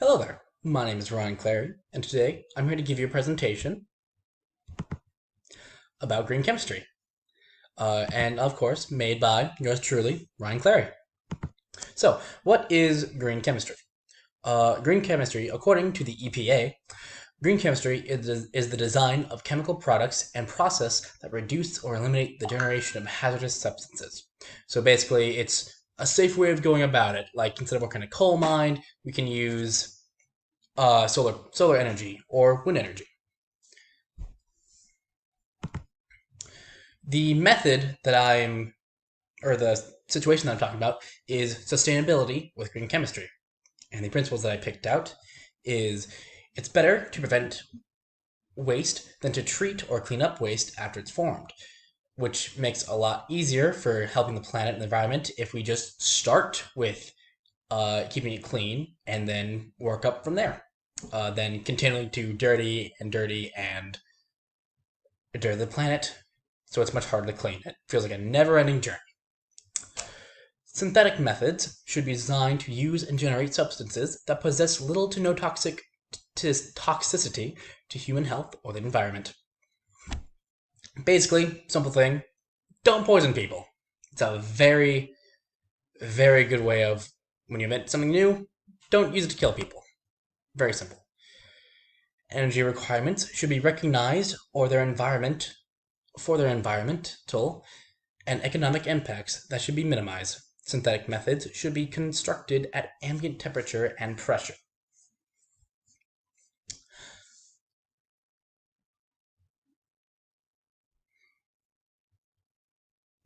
Hello there, my name is Ryan Clary, and today I'm here to give you a presentation about green chemistry, and of course made by yours truly, Ryan Clary. So, what is green chemistry? Green chemistry, according to the EPA, green chemistry is the design of chemical products and process that reduce or eliminate the generation of hazardous substances. So basically, it's a safe way of going about it. Like instead of working in a coal mine, we can use solar energy or wind energy. The method that or the situation that I'm talking about is sustainability with green chemistry. And the principles that I picked out is it's better to prevent waste than to treat or clean up waste after it's formed, which makes a lot easier for helping the planet and the environment if we just start with keeping it clean and then work up from there. Then continuing to dirty and dirty the planet, so it's much harder to clean. It feels like a never-ending journey. Synthetic methods should be designed to use and generate substances that possess little to no toxicity to human health or the environment. Basically, simple thing, don't poison people. It's a very, very good way of, when you invent something new, don't use it to kill people. Very simple. Energy requirements should be recognized for their environmental and economic impacts that should be minimized. Synthetic methods should be constructed at ambient temperature and pressure.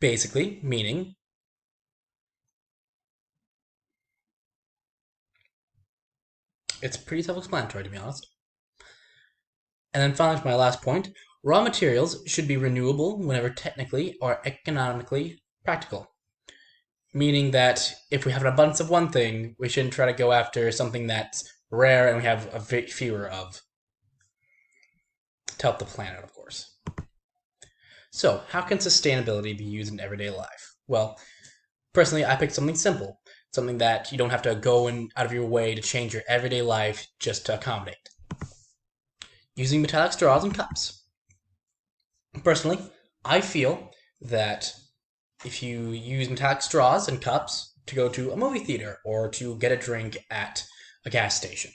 Basically, meaning it's pretty self-explanatory, to be honest. And then finally, to my last point, raw materials should be renewable whenever technically or economically practical. Meaning that if we have an abundance of one thing, we shouldn't try to go after something that's rare and we have a fewer of, to help the planet, of course. So, how can sustainability be used in everyday life? Well, personally, I picked something simple, something that you don't have to go out of your way to change your everyday life just to accommodate. Using metallic straws and cups. Personally, I feel that if you use metallic straws and cups to go to a movie theater or to get a drink at a gas station,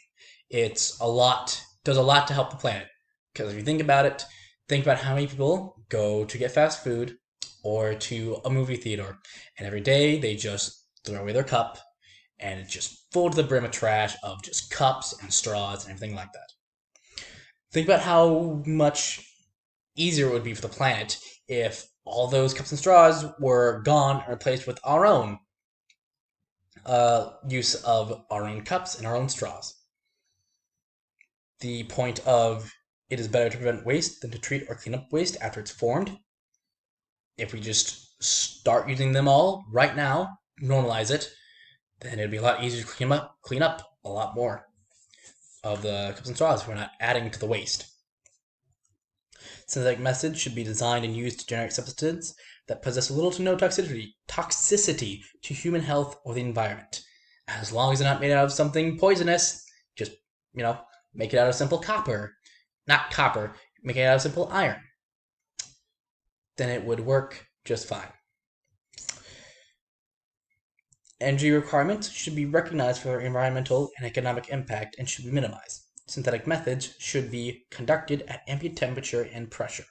does a lot to help the planet. Because if you think about how many people go to get fast food or to a movie theater, and every day they just throw away their cup, and it's just full to the brim of trash of just cups and straws and everything like that. Think about how much easier it would be for the planet if all those cups and straws were gone and replaced with our own use of our own cups and our own straws. The point of it is better to prevent waste than to treat or clean up waste after it's formed. If we just start using them all right now, normalize it, then it'd be a lot easier to clean up a lot more of the cups and straws if we're not adding to the waste. Synthetic methods should be designed and used to generate substances that possess little to no toxicity to human health or the environment. As long as they're not made out of something poisonous, just, make it out of simple copper. Not copper, make it out of simple iron. Then it would work just fine. Energy requirements should be recognized for their environmental and economic impact and should be minimized. Synthetic methods should be conducted at ambient temperature and pressure.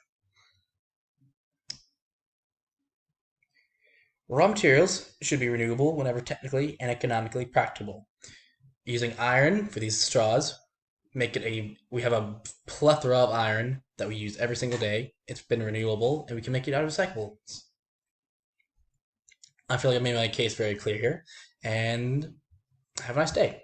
Raw materials should be renewable whenever technically and economically practicable. Using iron for these straws, we have a plethora of iron that we use every single day. It's been renewable, and we can make it out of recyclables. I feel like I made my case very clear here, and have a nice day.